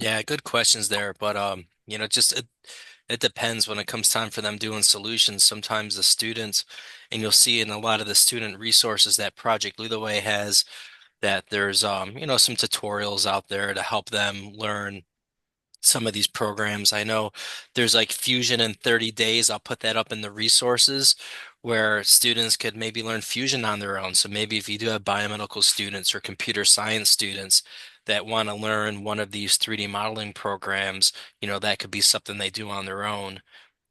Yeah, good questions there, but just it depends when it comes time for them doing solutions. Sometimes the students, and you'll see in a lot of the student resources that Project Lead the Way has, that there's some tutorials out there to help them learn some of these programs. I know there's like Fusion in 30 days. I'll put that up in the resources where students could maybe learn Fusion on their own. So maybe if you do have biomedical students or computer science students that want to learn one of these 3D modeling programs, that could be something they do on their own.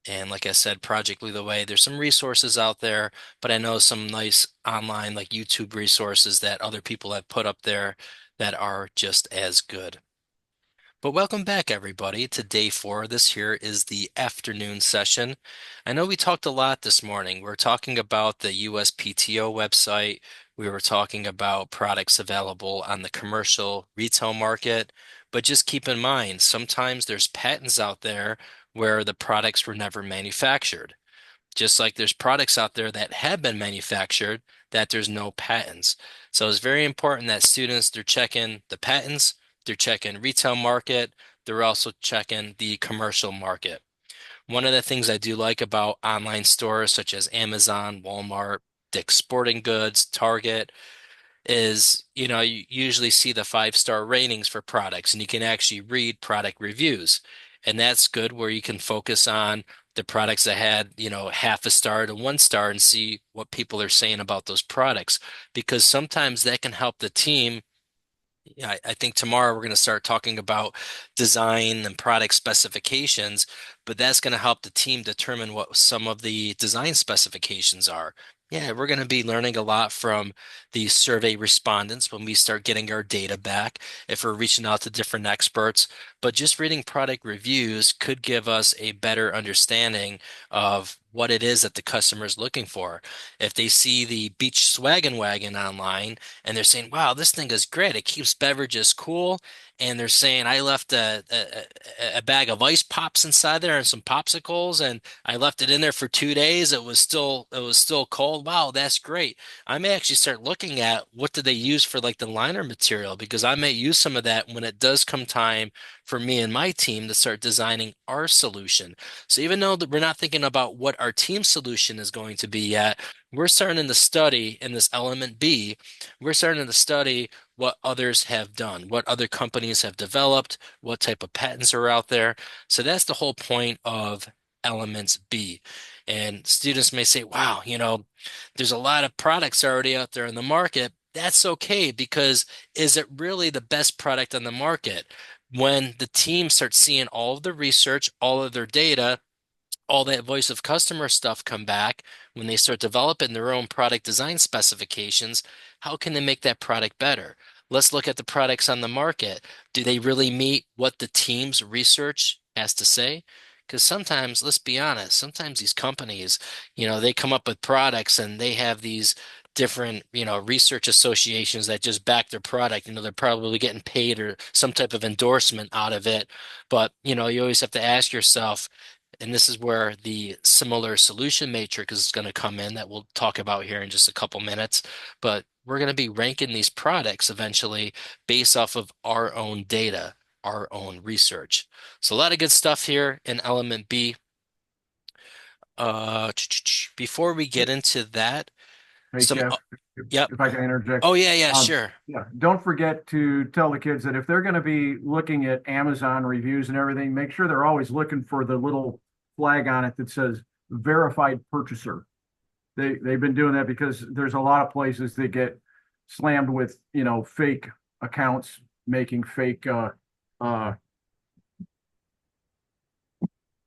And like I said, Project Lead the Way, there's some resources out there, but I know some nice online like YouTube resources that other people have put up there that are just as good. But welcome back, everybody, to day four. This here is the afternoon session. I know we talked a lot this morning. We're talking about the USPTO website. We were talking about products available on the commercial retail market. But just keep in mind, sometimes there's patents out there where the products were never manufactured. Just like there's products out there that have been manufactured that there's no patents. So it's very important that students, they're checking the patents, they're checking retail market, they're also checking the commercial market. One of the things I do like about online stores such as Amazon, Walmart, Dick's Sporting Goods, Target, is, you usually see the 5-star ratings for products and you can actually read product reviews. And that's good where you can focus on the products that had, half a star to 1 star and see what people are saying about those products. Because sometimes that can help the team. Yeah, I think tomorrow we're going to start talking about design and product specifications, but that's going to help the team determine what some of the design specifications are. Yeah, we're going to be learning a lot from the survey respondents when we start getting our data back, if we're reaching out to different experts. But just reading product reviews could give us a better understanding of what it is that the customer is looking for. If they see the Beach Swaggin' Wagon online, and they're saying, "Wow, this thing is great. It keeps beverages cool." And they're saying, "I left a bag of ice pops inside there and some popsicles, and I left it in there for 2 days. It was still cold. Wow, that's great." I may actually start looking at what did they use for like the liner material because I may use some of that when it does come time for me and my team to start designing our solution. So even though that we're not thinking about what our team solution is going to be yet, we're starting to study in this element B, we're starting to study what others have done, what other companies have developed, what type of patents are out there. So that's the whole point of elements B. And students may say, wow, there's a lot of products already out there in the market. That's okay because is it really the best product on the market? When the team starts seeing all of the research, all of their data, all that voice of customer stuff come back when they start developing their own product design specifications, how can they make that product better? Let's look at the products on the market. Do they really meet what the team's research has to say? Because sometimes, let's be honest, sometimes these companies, they come up with products and they have these different, research associations that just back their product. They're probably getting paid or some type of endorsement out of it. But, you always have to ask yourself, and this is where the similar solution matrix is going to come in that we'll talk about here in just a couple minutes. But we're going to be ranking these products eventually based off of our own data, our own research. So a lot of good stuff here in element B. Before we get into that, Hey, some, Jeff, if, yep. if I can interject. Oh, yeah, yeah, Um, sure. yeah, don't forget to tell the kids that if they're going to be looking at Amazon reviews and everything, make sure they're always looking for the little flag on it that says verified purchaser. They've been doing that because there's a lot of places that get slammed with, fake accounts making fake uh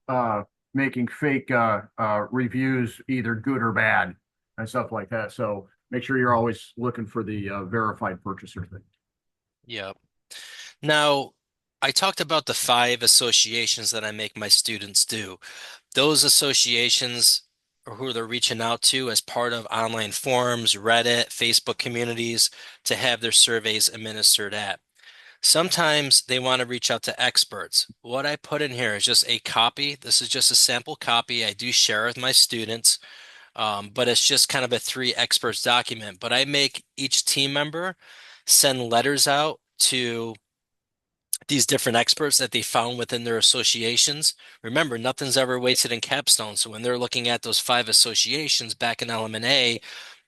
uh making fake reviews, either good or bad and stuff like that. So make sure you're always looking for the verified purchaser thing. Yep. Now, I talked about the 5 associations that I make my students do. Those associations are who they're reaching out to as part of online forums, Reddit, Facebook communities to have their surveys administered at. Sometimes they want to reach out to experts. What I put in here is just a copy. This is just a sample copy. I do share with my students, but it's just kind of a 3 experts document. But I make each team member send letters out to these different experts that they found within their associations. Remember, nothing's ever wasted in Capstone. So when they're looking at those five associations back in Element A,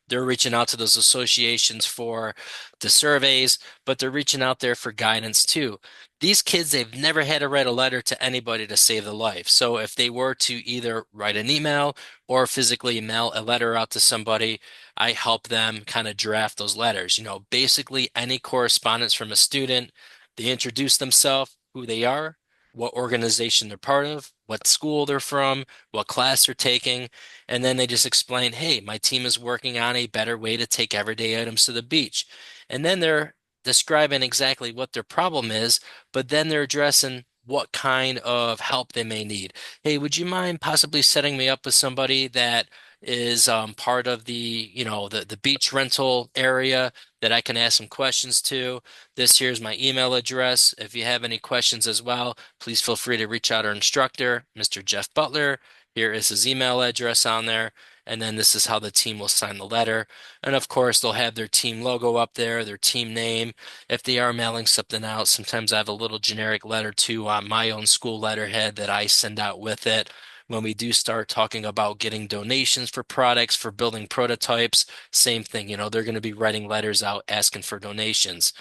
they're reaching out to those associations for the surveys, but they're reaching out there for guidance too. These kids, they've never had to write a letter to anybody to save their life. So if they were to either write an email or physically mail a letter out to somebody, I help them kind of draft those letters. Basically any correspondence from a student, they introduce themselves, who they are, what organization they're part of, what school they're from, what class they're taking. And then they just explain, hey, my team is working on a better way to take everyday items to the beach. And then they're describing exactly what their problem is, but then they're addressing what kind of help they may need. Hey, would you mind possibly setting me up with somebody that is part of the beach rental area that I can ask some questions to? This here's my email address. If you have any questions as well, please feel free to reach out our instructor, Mr. Jeff Butler. Here is his email address on there. And then this is how the team will sign the letter. And of course, they'll have their team logo up there, their team name. If they are mailing something out, sometimes I have a little generic letter too on my own school letterhead that I send out with it. When we do start talking about getting donations for products, for building prototypes, same thing, they're going to be writing letters out asking for donations.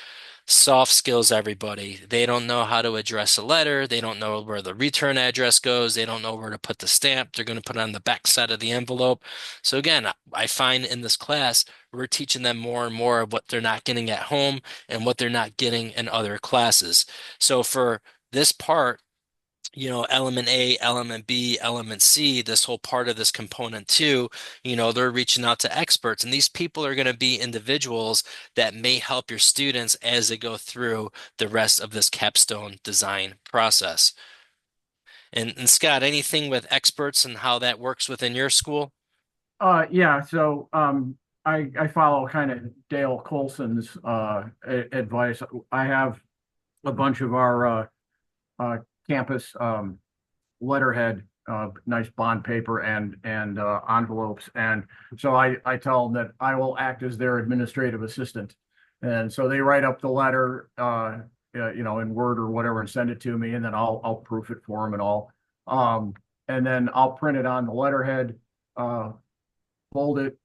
Soft skills, everybody. They don't know how to address a letter. They don't know where the return address goes. They don't know where to put the stamp. They're going to put it on the back side of the envelope. So again, I find in this class, we're teaching them more and more of what they're not getting at home and what they're not getting in other classes. So for this part, element A, element B, element C, this whole part of this component too, they're reaching out to experts. And these people are going to be individuals that may help your students as they go through the rest of this capstone design process. And Scott, anything with experts and how that works within your school? Yeah, so I follow kind of Dale Colson's advice. I have a bunch of our campus letterhead, nice bond paper and envelopes, and so I tell them that I will act as their administrative assistant, and so they write up the letter, in Word or whatever, and send it to me, and then I'll proof it for them and all, and then I'll print it on the letterhead, uh, fold it,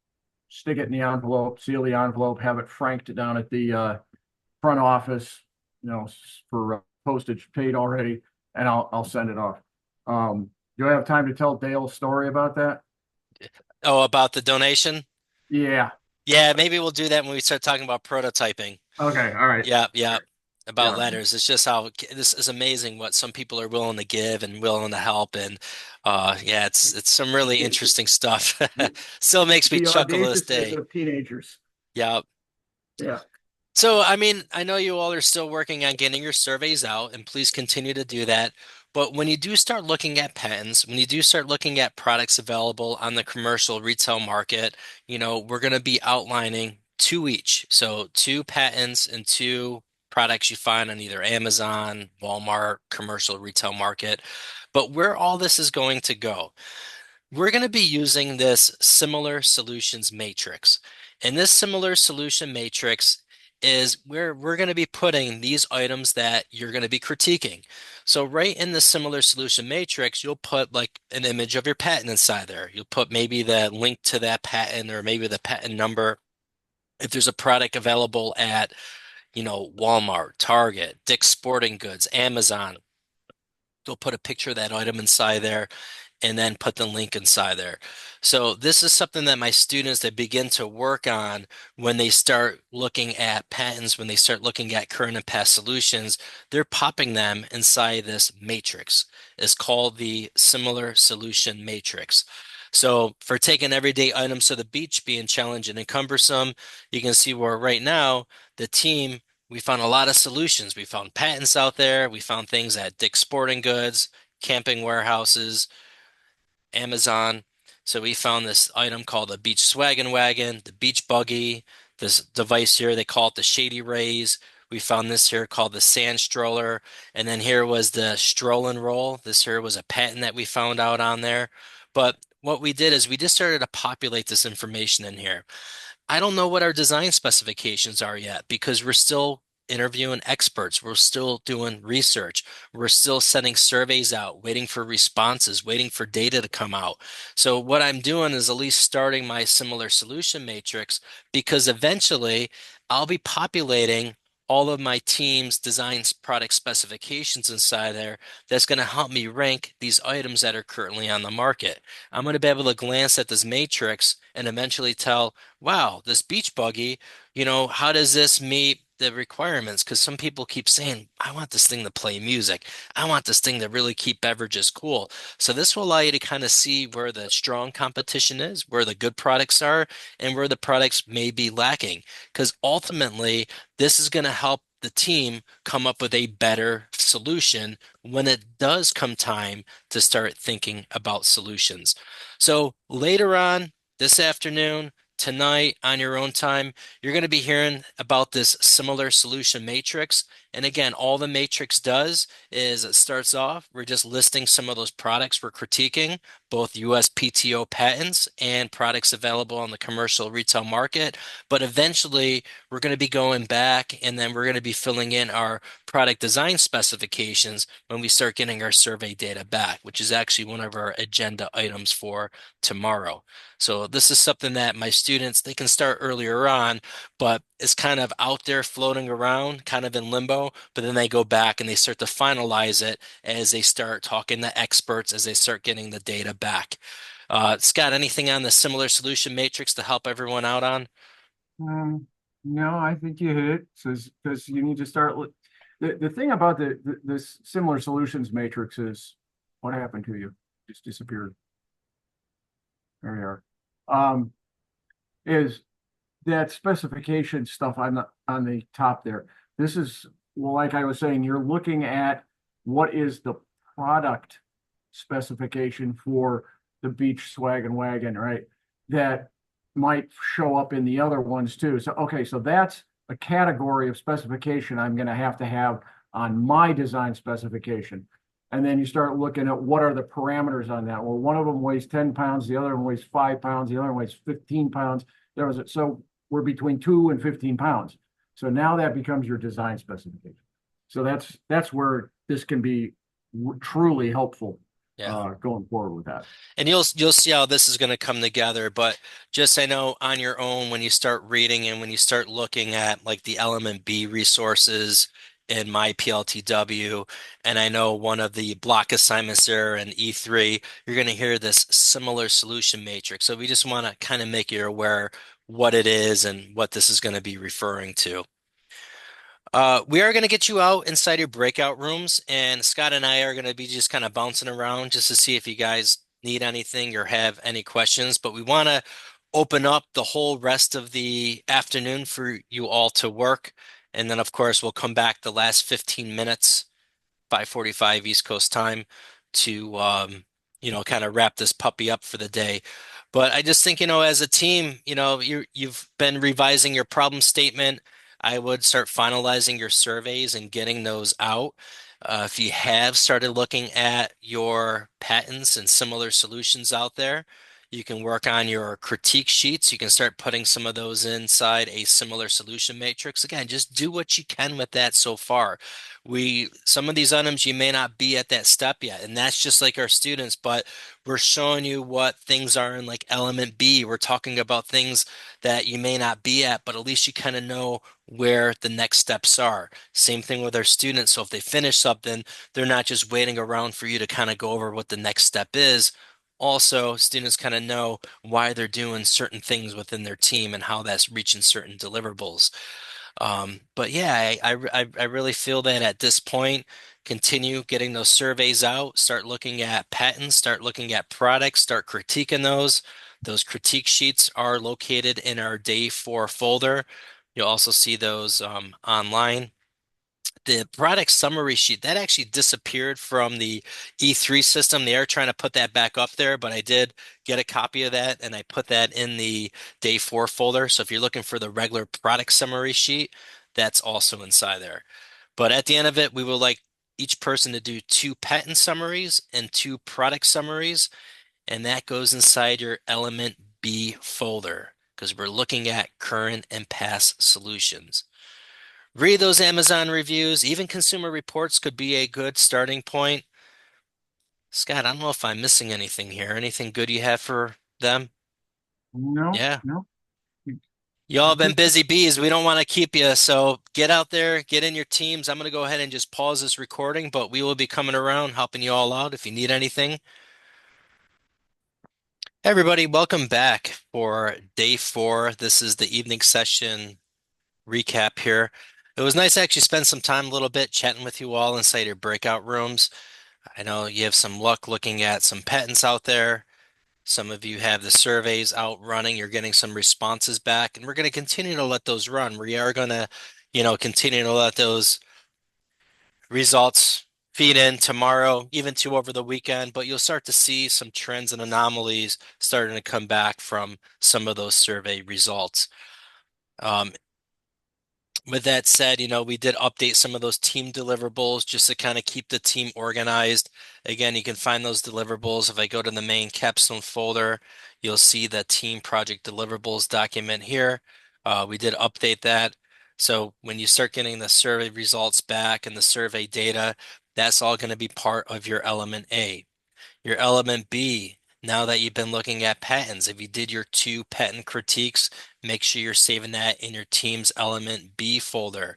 stick it in the envelope, seal the envelope, have it franked down at the front office, for postage paid already, and I'll send it off. Do I have time to tell Dale's story about that? Oh, about the donation? Yeah. Yeah, maybe we'll do that when we start talking about prototyping. Okay. All right. Yeah, yeah. About Yeah. letters. It's just how this is amazing what some people are willing to give and willing to help. And yeah, it's some really interesting stuff. Still makes me The chuckle to this audaciousness day. of teenagers. Yeah. Yeah. So, I mean, I know you all are still working on getting your surveys out, and please continue to do that. But when you do start looking at patents, when you do start looking at products available on the commercial retail market, we're going to be outlining two each. So, two patents and two products you find on either Amazon, Walmart, commercial retail market. But where all this is going to go, we're going to be using this similar solutions matrix. And this similar solution matrix is where we're going to be putting these items that you're going to be critiquing. So right in the similar solution matrix, you'll put like an image of your patent inside there. You'll put maybe the link to that patent or maybe the patent number. If there's a product available at, Walmart, Target, Dick's Sporting Goods, Amazon, you'll put a picture of that item inside there and then put the link inside there. So this is something that my students that begin to work on when they start looking at patents, when they start looking at current and past solutions, they're popping them inside this matrix. It's called the similar solution matrix. So for taking everyday items to the beach being challenging and cumbersome, you can see where right now the team we found a lot of solutions. We found patents out there. We found things at Dick's Sporting Goods, camping warehouses, Amazon. So we found this item called the Beach Swaggin' Wagon, the Beach Buggy, this device here, they call it the Shady Rays. We found this here called the Sand Stroller. And then here was the Stroll and Roll. This here was a patent that we found out on there. But what we did is we just started to populate this information in here. I don't know what our design specifications are yet because we're still interviewing experts. We're still doing research. We're still sending surveys out, waiting for responses, waiting for data to come out. So what I'm doing is at least starting my similar solution matrix because eventually I'll be populating all of my team's design product specifications inside there that's going to help me rank these items that are currently on the market. I'm going to be able to glance at this matrix and eventually tell, wow, this beach buggy, how does this meet the requirements? Because some people keep saying, I want this thing to play music. I want this thing to really keep beverages cool. So this will allow you to kind of see where the strong competition is, where the good products are, and where the products may be lacking. Because ultimately, this is going to help the team come up with a better solution when it does come time to start thinking about solutions. So later on this afternoon, tonight, on your own time, you're going to be hearing about this similar solution matrix. And again, all the matrix does is it starts off, we're just listing some of those products we're critiquing, both USPTO patents and products available on the commercial retail market. But eventually, we're going to be going back and then we're going to be filling in our product design specifications when we start getting our survey data back, which is actually one of our agenda items for tomorrow. So this is something that my students, they can start earlier on, but it's kind of out there floating around, kind of in limbo, but then they go back and they start to finalize it as they start talking to experts, as they start getting the data back. Scott, anything on the similar solution matrix to help everyone out on? Um, no, I think you hit it. Says because you need to start. The thing about this similar solutions matrix is what happened to you? Just disappeared. There you are. Um, is that specification stuff on the top there? This is, well, like I was saying, you're looking at what is the product specification for the beach swag and wagon, right? That might show up in the other ones too. So, okay, so that's a category of specification I'm going to have on my design specification. And then you start looking at what are the parameters on that. Well, one of them weighs 10 pounds, the other one weighs 5 pounds, the other one weighs 15 pounds. So we're between 2 and 15 pounds. So now that becomes your design specification. So that's where this can be truly helpful Yeah. going forward with that. And you'll see how this is going to come together. But just I know on your own, when you start reading and when you start looking at like the Element B resources in my PLTW, and I know one of the block assignments there in E3, you're going to hear this similar solution matrix. So we just want to kind of make you aware what it is and what this is going to be referring to. We are going to get you out inside your breakout rooms, and Scott and I are going to be just kind of bouncing around just to see if you guys need anything or have any questions. But we want to open up the whole rest of the afternoon for you all to work. And then, of course, we'll come back the last 15 minutes, 5:45 East Coast time to kind of wrap this puppy up for the day. But I just think, as a team, you've been revising your problem statement. I would start finalizing your surveys and getting those out. If you have started looking at your patents and similar solutions out there, you can work on your critique sheets. You can start putting some of those inside a similar solution matrix. Again, just do what you can with that so far. Some of these items you may not be at that step yet, and that's just like our students, but we're showing you what things are in like element B. We're talking about things that you may not be at, but at least you kind of know where the next steps are. Same thing with our students. So if they finish something, they're not just waiting around for you to kind of go over what the next step is. Also, students kind of know why they're doing certain things within their team and how that's reaching certain deliverables. But yeah, I really feel that at this point, continue getting those surveys out, start looking at patents, start looking at products, start critiquing those. Those critique sheets are located in our day four folder. You'll also see those online. The product summary sheet that actually disappeared from the E3 system. They are trying to put that back up there, but I did get a copy of that and I put that in the day four folder. So if you're looking for the regular product summary sheet, that's also inside there. But at the end of it, we would like each person to do 2 patent summaries and 2 product summaries, and that goes inside your Element B folder because we're looking at current and past solutions. read those Amazon reviews. Even Consumer Reports could be a good starting point. Scott, I don't know if I'm missing anything here. Anything good you have for them? No, Yeah. no. Y'all been Just busy bees. We don't want to keep you. So get out there, get in your teams. I'm going to go ahead and just pause this recording, but we will be coming around helping you all out if you need anything. Hey everybody, welcome back for day 4. This is the evening session recap here. It was nice to actually spend some time a little bit chatting with you all inside your breakout rooms. I know you have some luck looking at some patents out there. Some of you have the surveys out running. You're getting some responses back, and we're going to continue to let those run. We are going to, continue to let those results feed in tomorrow, even to over the weekend, but you'll start to see some trends and anomalies starting to come back from some of those survey results. Um, with that said, we did update some of those team deliverables just to kind of keep the team organized. Again, you can find those deliverables. If I go to the main capstone folder, you'll see the team project deliverables document here. We did update that. So when you start getting the survey results back and the survey data, that's all going to be part of your element A. Your element B, now that you've been looking at patents, if you did your 2 patent critiques, make sure you're saving that in your team's element B folder.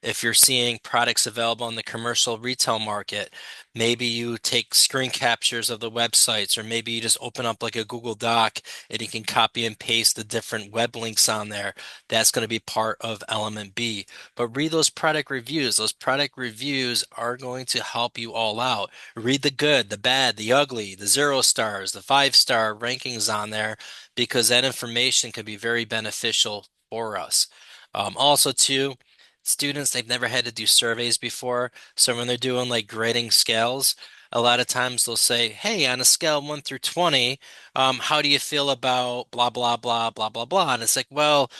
If you're seeing products available in the commercial retail market, maybe you take screen captures of the websites, or maybe you just open up like a Google Doc and you can copy and paste the different web links on there. That's going to be part of element B. But read those product reviews. Those product reviews are going to help you all out. Read the good, the bad, the ugly, the 0 stars, the 5-star rankings on there, because that information can be very beneficial for us. Also, too, students, they've never had to do surveys before. So when they're doing like grading scales, a lot of times they'll say, hey, on a scale of 1 through 20, how do you feel about blah, blah, blah, blah, blah, blah? And it's like, well,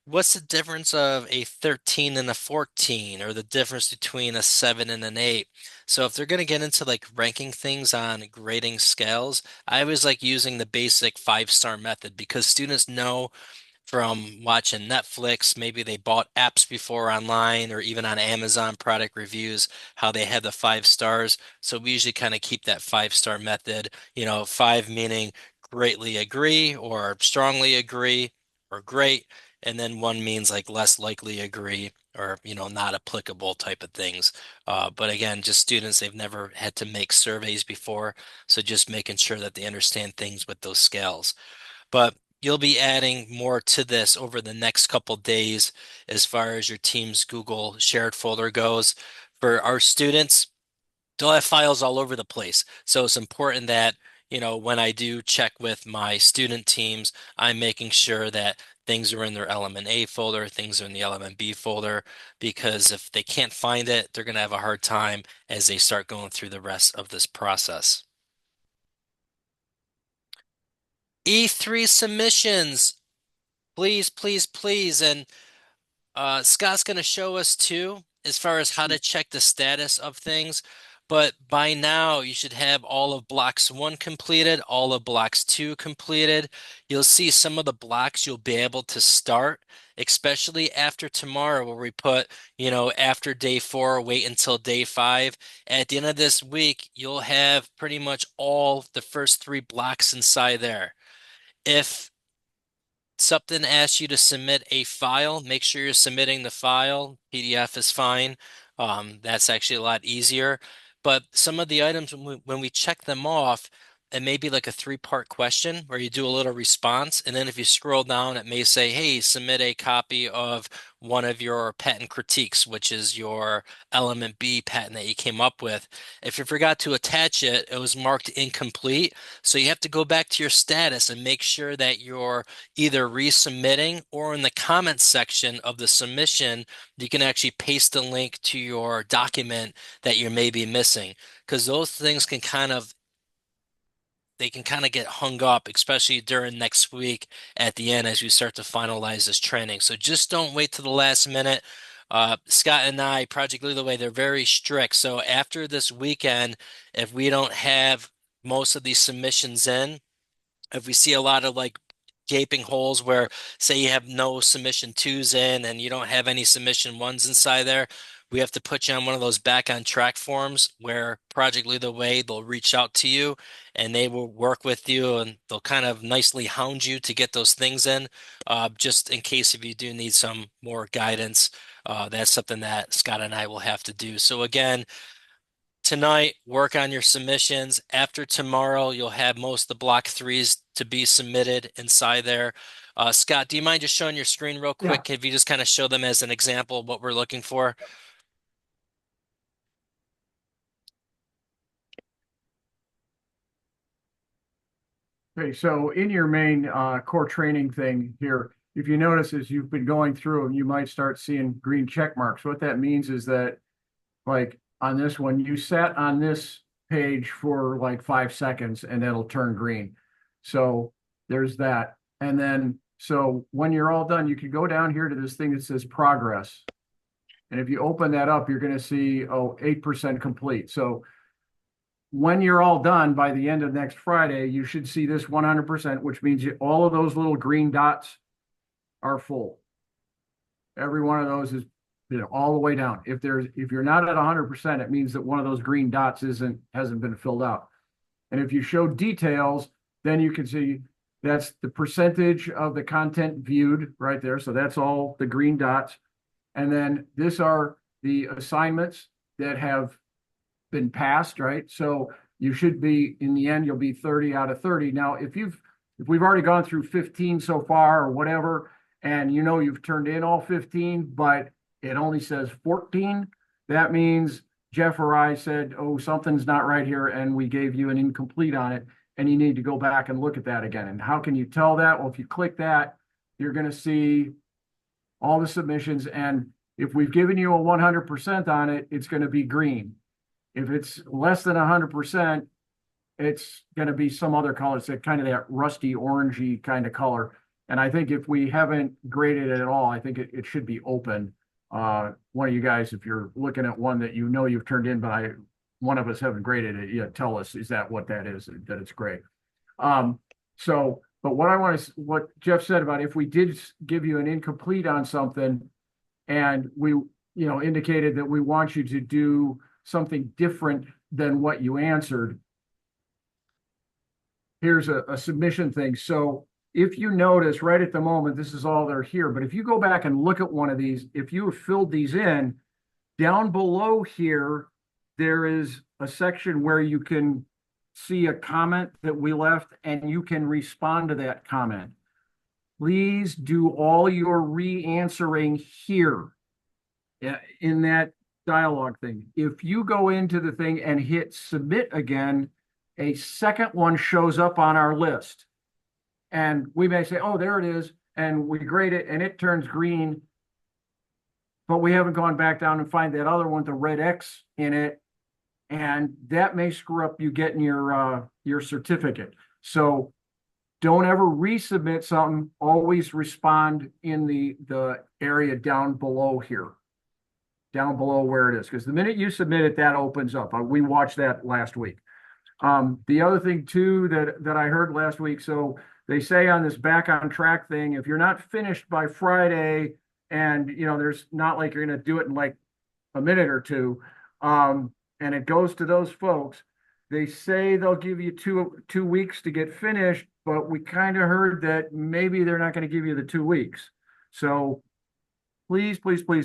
what's the difference of a 13 and a 14, or the difference between a 7 and an 8? So if they're going to get into like ranking things on grading scales, I always like using the basic 5-star method, because students know from watching Netflix, maybe they bought apps before online or even on Amazon product reviews, how they had the 5 stars. So we usually kind of keep that 5-star method, 5 meaning greatly agree or strongly agree or great. And then 1 means like less likely agree or, not applicable type of things. But again, just students, they've never had to make surveys before. So just making sure that they understand things with those scales. But you'll be adding more to this over the next couple days as far as your team's Google shared folder goes. For our students, they'll have files all over the place. So it's important that, when I do check with my student teams, I'm making sure that things are in their element A folder, things are in the element B folder, because if they can't find it, they're going to have a hard time as they start going through the rest of this process. E3 submissions. Please, please, please. And Scott's going to show us too, as far as how to check the status of things. But by now, you should have all of blocks 1 completed, all of blocks 2 completed. You'll see some of the blocks you'll be able to start, especially after tomorrow, where we put, after day 4, wait until day 5. At the end of this week, you'll have pretty much all the first 3 blocks inside there. If something asks you to submit a file, make sure you're submitting the file. PDF is fine. That's actually a lot easier. But some of the items, when we check them off, it may be like a 3-part question where you do a little response. And then if you scroll down, it may say, hey, submit a copy of one of your patent critiques, which is your element B patent that you came up with. If you forgot to attach it, it was marked incomplete. So you have to go back to your status and make sure that you're either resubmitting, or in the comments section of the submission, you can actually paste the link to your document that you may be missing, because those things can kind of get hung up, especially during next week at the end as we start to finalize this training. So just don't wait to the last minute. Scott and I, Project Lead the Way, they're very strict. So after this weekend, if we don't have most of these submissions in, if we see a lot of like gaping holes where, say, you have no submission twos in and you don't have any submission ones inside there, we have to put you on one of those back on track forms where Project Lead the Way, they'll reach out to you and they will work with you and they'll kind of nicely hound you to get those things in, just in case if you do need some more guidance. That's something that Scott and I will have to do. So again, tonight, work on your submissions. After tomorrow, you'll have most of the block threes to be submitted inside there. Scott, do you mind just showing your screen real Yeah. quick? If you just kind of show them as an example of what we're looking for? Okay, so in your main core training thing here, if you notice as you've been going through them, you might start seeing green check marks. What that means is that, like on this one, you sat on this page for like 5 seconds and it'll turn green. So there's that. And then, so when you're all done, you can go down here to this thing that says progress. And if you open that up, you're going to see, oh, 8% complete. So when you're all done by the end of next Friday, you should see this 100%, which means all of those little green dots are full. Every one of those is, all the way down. If you're not at 100%, it means that one of those green dots hasn't been filled out. And if you show details, then you can see that's the percentage of the content viewed right there. So that's all the green dots. And then this are the assignments that have been passed, right? So you should be, in the end, you'll be 30 out of 30. Now, if we've already gone through 15 so far or whatever, and you've turned in all 15, but it only says 14, that means Jeff or I said, oh, something's not right here, and we gave you an incomplete on it, and you need to go back and look at that again. And how can you tell that? Well, if you click that, you're going to see all the submissions, and if we've given you a 100% on it, it's going to be green. If it's less than 100%, it's going to be some other color. It's kind of that rusty orangey kind of color. And I think if we haven't graded it at all, I think it should be open. One of you guys, if you're looking at one that you've turned in, but one of us haven't graded it yet, tell us, is that what that is, that it's gray? But what Jeff said about if we did give you an incomplete on something and we, indicated that we want you to do something different than what you answered, here's a submission thing. So if you notice right at the moment, this is all they're here. But if you go back and look at one of these, if you have filled these in, down below here, there is a section where you can see a comment that we left and you can respond to that comment. Please do all your re-answering here in that dialogue thing. If you go into the thing and hit submit again, a second one shows up on our list. And we may say, oh, there it is. And we grade it and it turns green. But we haven't gone back down and find that other one, the red X in it. And that may screw up you getting your certificate. So don't ever resubmit something. Always respond in the area down below here. Down below where it is. Because the minute you submit it, that opens up. We watched that last week. The other thing too that I heard last week, so they say on this back on track thing, if you're not finished by Friday and there's not like you're going to do it in like a minute or two, and it goes to those folks, they say they'll give you two weeks to get finished, but we kind of heard that maybe they're not going to give you the 2 weeks. So please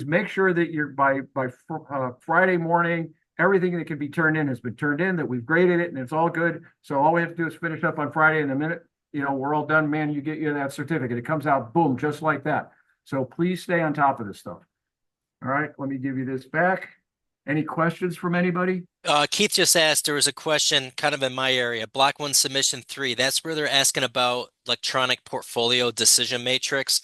make sure that you're by Friday morning, everything that can be turned in has been turned in, that we've graded it and it's all good. So all we have to do is finish up on Friday, and the minute, we're all done, man, you get that certificate. It comes out, boom, just like that. So please stay on top of this stuff. All right, let me give you this back. Any questions from anybody? Keith just asked, there was a question kind of in my area, Block 1 Submission 3. That's where they're asking about electronic portfolio decision matrix.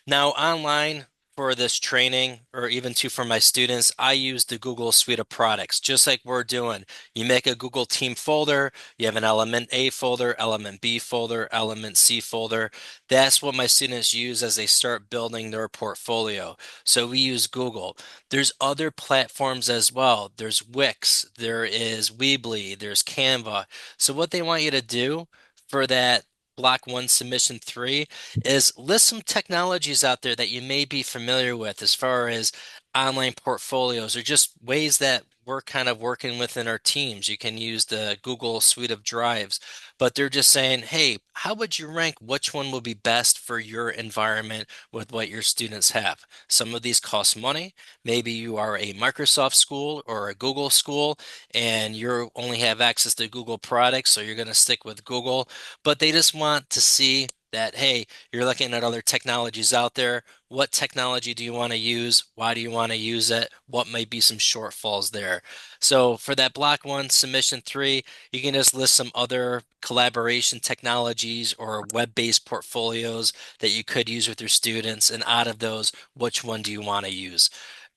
Now, online for this training, or even for my students, I use the Google suite of products, just like we're doing. You make a Google Team folder, you have an Element A folder, Element B folder, Element C folder. That's what my students use as they start building their portfolio. So we use Google. There's other platforms as well. There's Wix, there is Weebly, there's Canva. So what they want you to do for that block one, submission three, is list some technologies out there that you may be familiar with as far as online portfolios or just ways that we're kind of working within our teams. You can use the Google suite of drives, but they're just saying, hey, how would you rank which one will be best for your environment with what your students have? Some of these cost money. Maybe you are a Microsoft school or a Google school and you only have access to Google products, so you're going to stick with Google. But they just want to see that, hey, you're looking at other technologies out there. What technology do you want to use? Why do you want to use it? What might be some shortfalls there? So for that block one, submission three, you can just list some other collaboration technologies or web-based portfolios that you could use with your students. And out of those, which one do you want to use?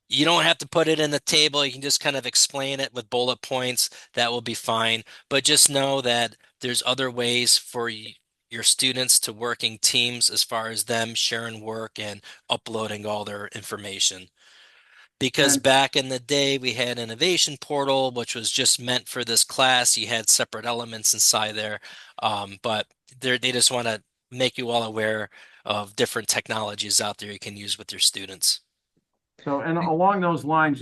You don't have to put it in the table. You can just kind of explain it with bullet points. That will be fine. But just know that there's other ways for your students to working teams as far as them sharing work and uploading all their information. Because And back in the day, we had Innovation Portal, which was just meant for this class. You had separate elements inside there. But they just want to make you all aware of different technologies out there you can use with your students. so, and along those lines,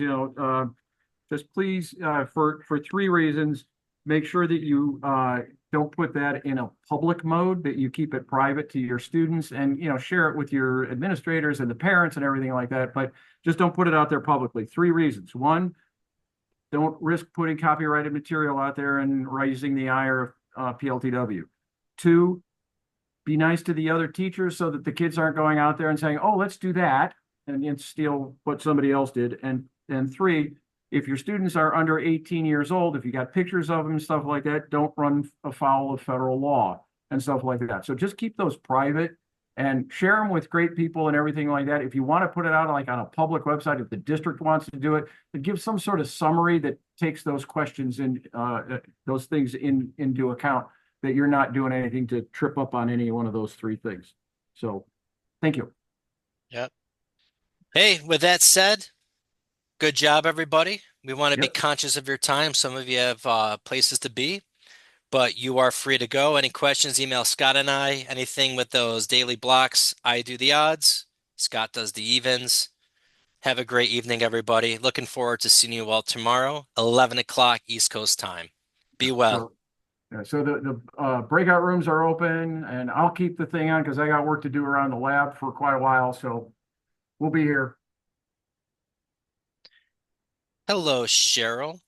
just please, for three reasons, make sure that you don't put that in a public mode, that you keep it private to your students and, share it with your administrators and the parents and everything like that. But just don't put it out there publicly. Three reasons. One, don't risk putting copyrighted material out there and raising the ire of PLTW. Two, be nice to the other teachers so that the kids aren't going out there and saying, "Oh, let's do that," and steal what somebody else did. And three, if your students are under 18 years old, if you got pictures of them and stuff like that, don't run afoul of federal law and stuff like that. So just keep those private and share them with great people and everything like that. If you want to put it out like on a public website, if the district wants to do it, then give some sort of summary that takes those questions and those things into account, that you're not doing anything to trip up on any one of those three things. So thank you. Yep. Hey, with that said, good job, everybody. We want to be Yep. conscious of your time. Some of you have places to be, but you are free to go. Any questions, email Scott and I. Anything with those daily blocks, I do the odds. Scott does the evens. Have a great evening, everybody. Looking forward to seeing you all tomorrow, 11 o'clock East Coast time. Be well. So, so the breakout rooms are open and I'll keep the thing on because I got work to do around the lab for quite a while. So we'll be here. Hello, Cheryl.